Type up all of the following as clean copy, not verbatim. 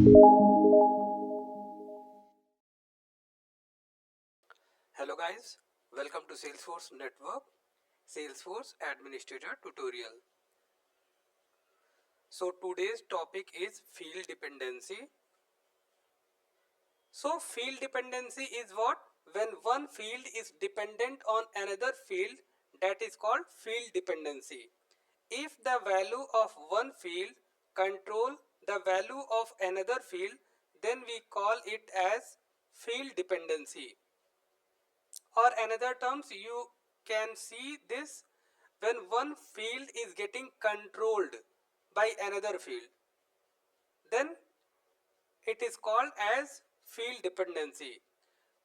Hello guys, welcome to Salesforce Network Salesforce Administrator tutorial. So today's topic is field dependency. So field dependency is what? When one field is dependent on another field, that is called field dependency. If the value of one field control the value of another field, then we call it as field dependency. Or another terms, you can see this when one field is getting controlled by another field, then it is called as field dependency.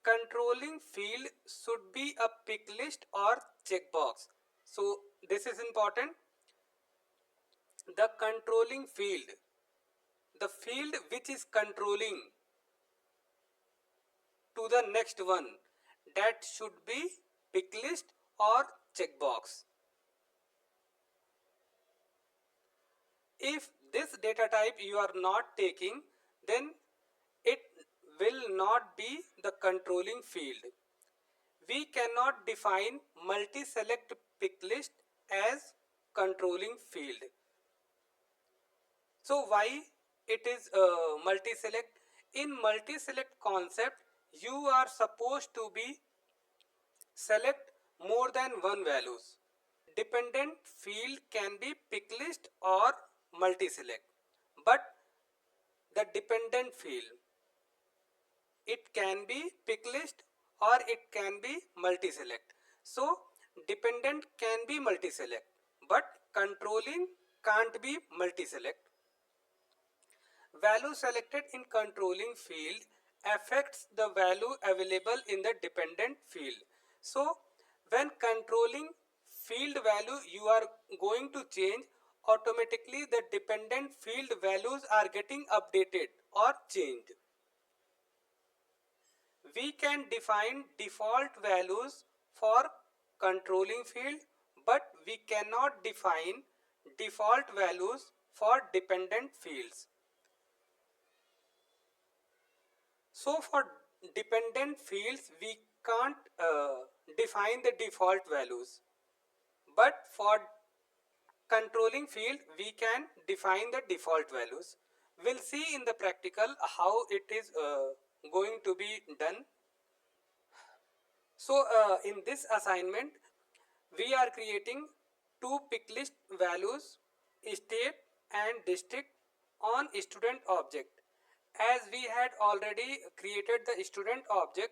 Controlling field should be a pick list or checkbox. So this is important. The controlling field, the field which is controlling to the next one, that should be pick list or checkbox. If this data type you are not taking, then it will not be the controlling field. We cannot define multi-select pick list as controlling field. So why it is multi-select? In multi-select concept, you are supposed to be select more than one values. Dependent field can be pick list or multi-select, but the dependent field, it can be pick list or it can be multi-select. So dependent can be multi-select, but controlling can't be multi-select. Value selected in controlling field affects the value available in the dependent field. So when controlling field value you are going to change, automatically the dependent field values are getting updated or changed. We can define default values for controlling field, but we cannot define default values for dependent fields. So for dependent fields we can't define the default values, but for controlling field we can define the default values. We'll see in the practical how it is going to be done. So in this assignment we are creating two pick list values, state and district, on student object. As we had already created the student object,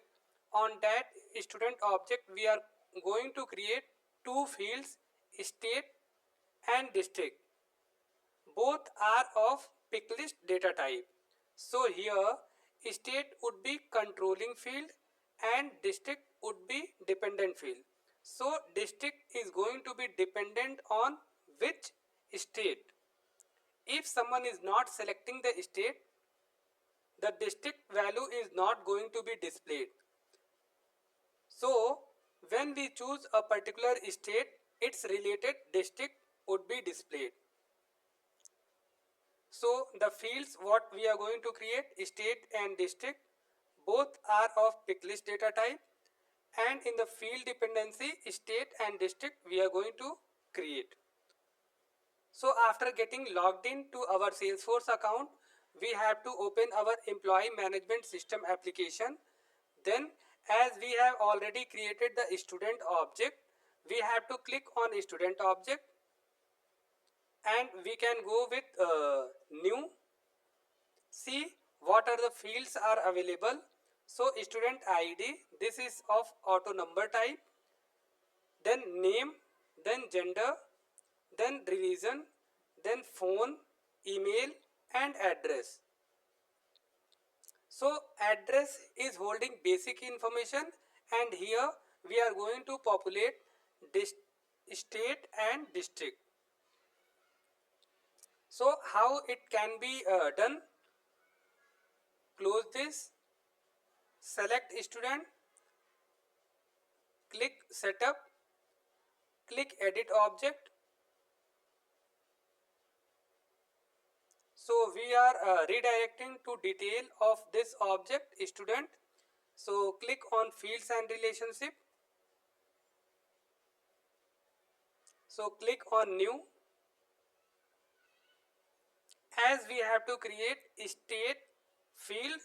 on that student object we are going to create two fields, state and district. Both are of pick list data type. So here state would be controlling field and district would be dependent field. So district is going to be dependent on which state? If someone is not selecting the state, the district value is not going to be displayed. So when we choose a particular state, its related district would be displayed. So the fields what we are going to create, state and district, both are of pick list data type, and in the field dependency state and district we are going to create. So after getting logged in to our Salesforce account, we have to open our employee management system application. Then as we have already created the student object, we have to click on student object and we can go with new. See what are the fields are available. So student ID, this is of auto number type, then name, then gender, then religion, then phone, email and address. So address is holding basic information, and here we are going to populate state and district. So how it can be done? Close this, select student, click setup, click edit object. So we are redirecting to detail of this object student. So click on fields and relationship. So click on new. As we have to create state field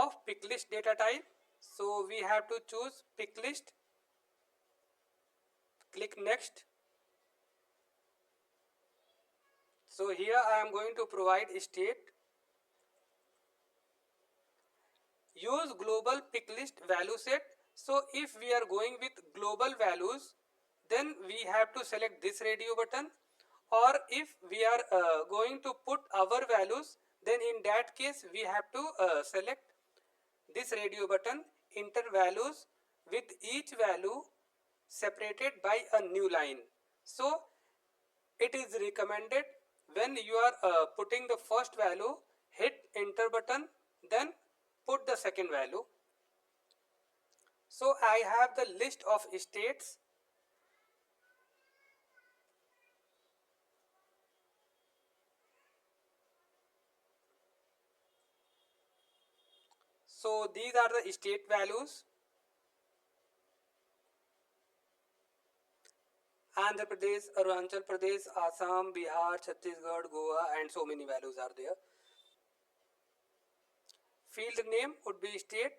of pick list data type, so we have to choose pick list. Click next. So here I am going to provide state. Use global pick list value set. So if we are going with global values, then we have to select this radio button, or if we are going to put our values, then in that case we have to select this radio button, enter values with each value separated by a new line. So it is recommended when you are putting the first value, hit enter button, then put the second value. So I have the list of states. So these are the state values. Andhra Pradesh, Arunachal Pradesh, Assam, Bihar, Chhattisgarh, Goa, and so many values are there. Field name would be state.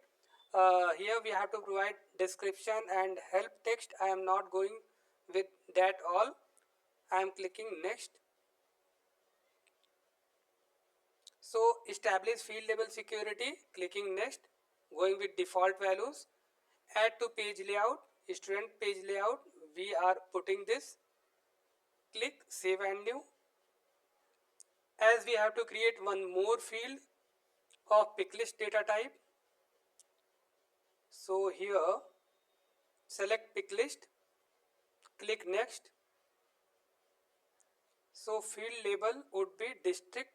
Here we have to provide description and help text. I am not going with that all. I am clicking next. So establish field level security, clicking next, going with default values. Add to page layout, student page layout, we are putting this. Click save and new. As we have to create one more field of pick list data type, so here select pick list, click next. So field label would be district,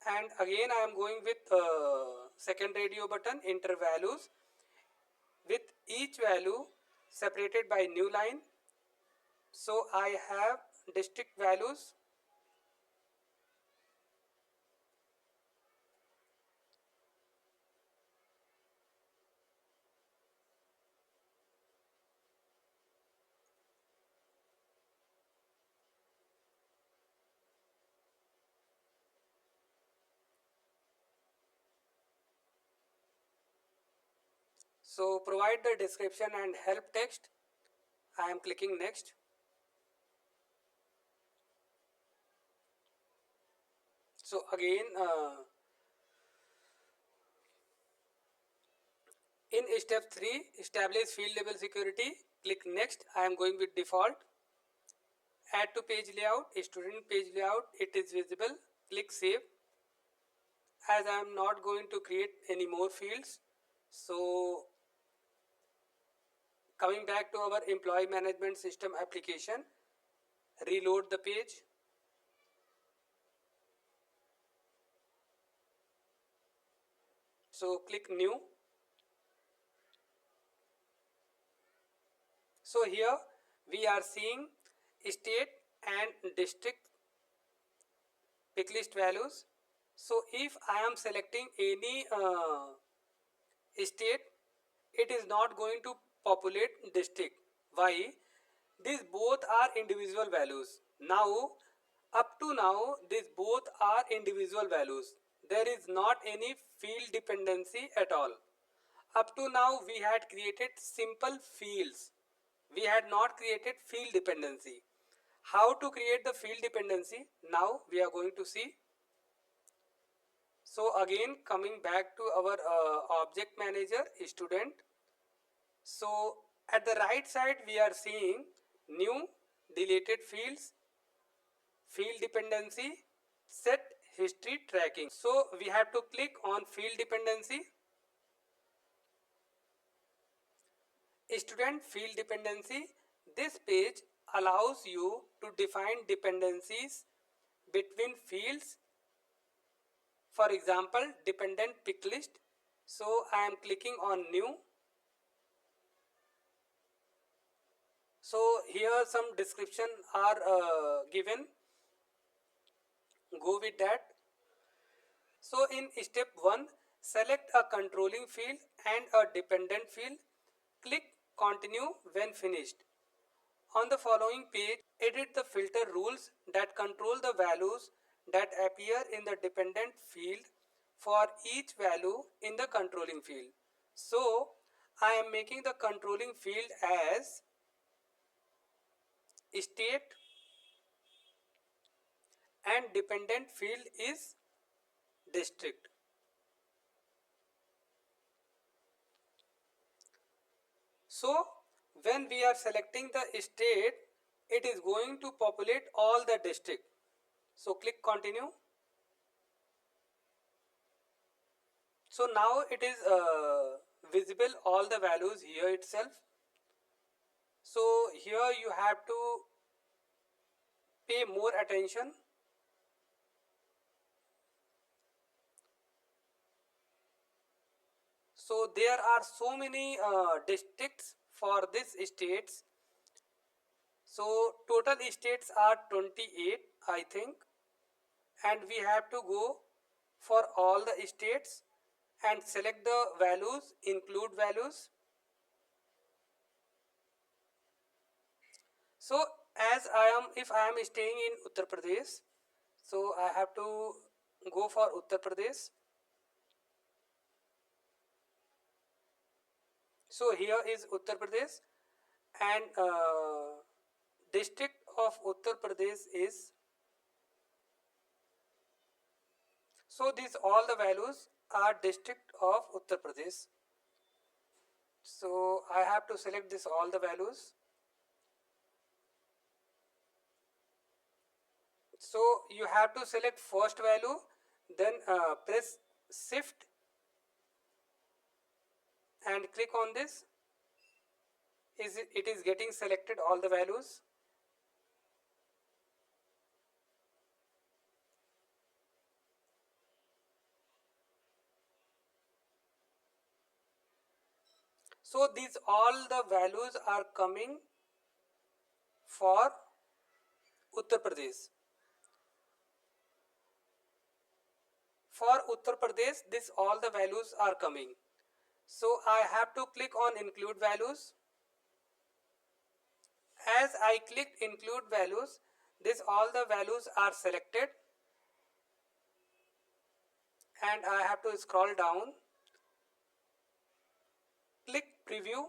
and again I am going with second radio button, enter values with each value separated by new line. So I have district values. So provide the description and help text. I am clicking next. So again in step 3, establish field level security, click next. I am going with default. Add to page layout, student page layout, it is visible. Click save. As I am not going to create any more fields, so coming back to our employee management system application, reload the page. So click new. So here we are seeing state and district pick list values. So if I am selecting any state, it is not going to populate district. Why? These both are individual values. Now, up to now, these both are individual values. There is not any field dependency at all. Up to now, we had created simple fields. We had not created field dependency. How to create the field dependency? Now we are going to see. So again, coming back to our object manager, student. So at the right side we are seeing new, deleted fields, field dependency, set history tracking. So we have to click on field dependency. Student field dependency. This page allows you to define dependencies between fields. For example, dependent pick list. So I am clicking on new. So here some description are given, go with that. So in step 1, select a controlling field and a dependent field. Click continue when finished. On the following page, edit the filter rules that control the values that appear in the dependent field for each value in the controlling field. So I am making the controlling field as state and dependent field is district. So when we are selecting the state, it is going to populate all the district. So click continue. So now it is visible all the values here itself. So here you have to pay more attention. So there are so many districts for this states. So total states are 28, I think, and we have to go for all the states and select the values, include values. So as if I am staying in Uttar Pradesh, so I have to go for Uttar Pradesh. So here is Uttar Pradesh, and district of Uttar Pradesh is, so these all the values are district of Uttar Pradesh. So I have to select this all the values. So you have to select first value, then press shift and click on this. It is getting selected all the values. So these all the values are coming for Uttar Pradesh. For Uttar Pradesh, this all the values are coming. So I have to click on include values. As I clicked include values, this all the values are selected, and I have to scroll down, click preview.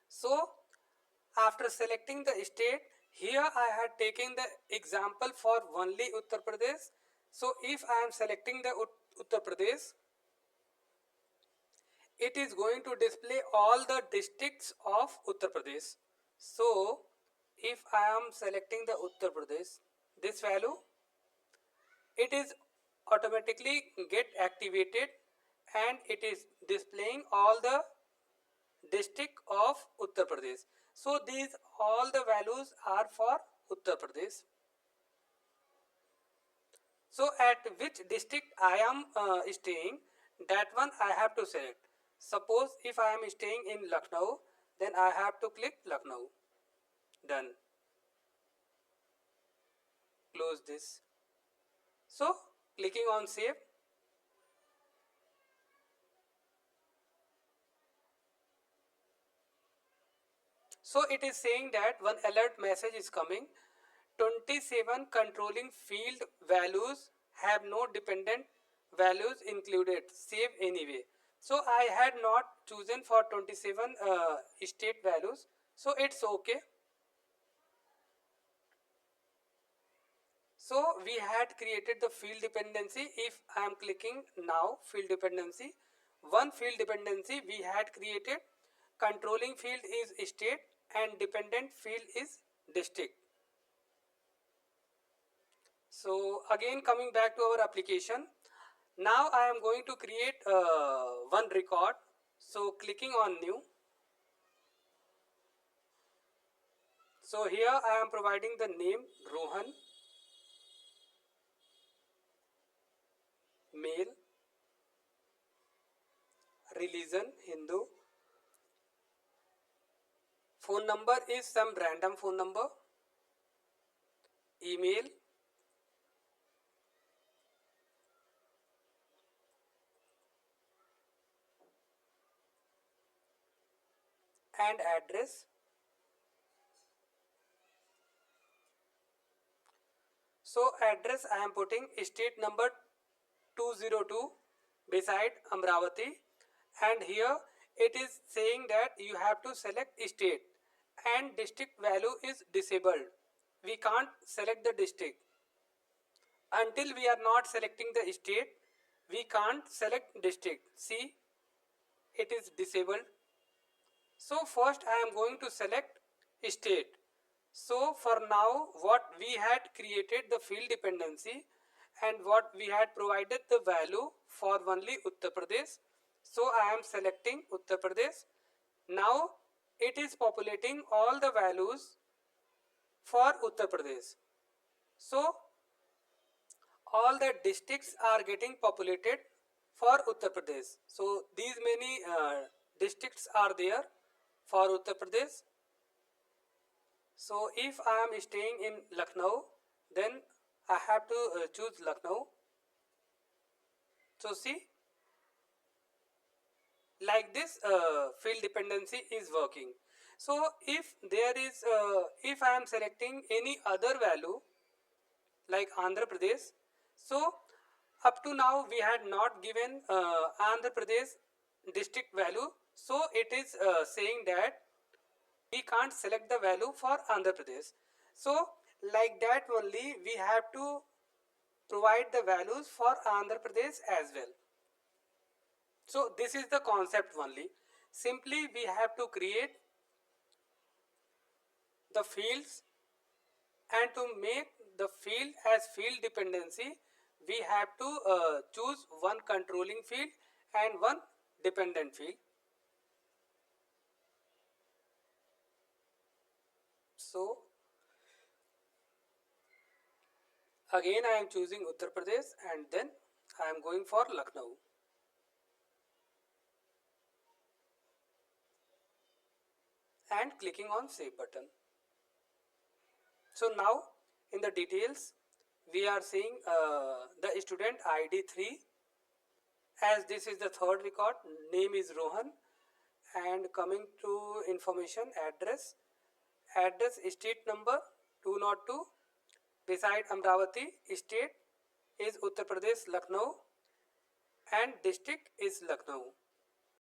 So after selecting the state, here I had taken the example for only Uttar Pradesh. So if I am selecting the Uttar Pradesh, it is going to display all the districts of Uttar Pradesh. So if I am selecting the Uttar Pradesh, this value, it is automatically get activated and it is displaying all the district of Uttar Pradesh. So these all the values are for Uttar Pradesh. So at which district I am staying, that one I have to select. Suppose if I am staying in Lucknow, then I have to click Lucknow. Done. Close this. So clicking on save. So it is saying that one alert message is coming. 27 controlling field values have no dependent values included. Save anyway. So I had not chosen for 27 state values. So it's okay. So we had created the field dependency. If I am clicking now field dependency, one field dependency we had created. Controlling field is state and dependent field is district. So again coming back to our application, now I am going to create one record. So clicking on new. So here I am providing the name Rohan, male, religion Hindu, phone number is some random phone number, email, and address. So address I am putting state number 202 beside Amravati, and here it is saying that you have to select state and district value is disabled. We can't select the district. Until we are not selecting the state, we can't select district. See, it is disabled. So first I am going to select state. So for now what we had created the field dependency and what we had provided the value for only Uttar Pradesh. So I am selecting Uttar Pradesh. Now it is populating all the values for Uttar Pradesh. So all the districts are getting populated for Uttar Pradesh. So these many districts are there for Uttar Pradesh. So if I am staying in Lucknow, then I have to choose Lucknow. So see, like this field dependency is working. So if there is, if I am selecting any other value like Andhra Pradesh, so up to now we had not given Andhra Pradesh district value. So it is saying that we can't select the value for Andhra Pradesh. So like that only we have to provide the values for Andhra Pradesh as well. So this is the concept only. Simply we have to create the fields, and to make the field as field dependency we have to choose one controlling field and one dependent field. So again I am choosing Uttar Pradesh and then I am going for Lucknow. And clicking on save button. So now in the details we are seeing the student ID 3, as this is the third record, name is Rohan, and coming to information, address state number 202 beside Amravati, state is Uttar Pradesh Lucknow and district is Lucknow.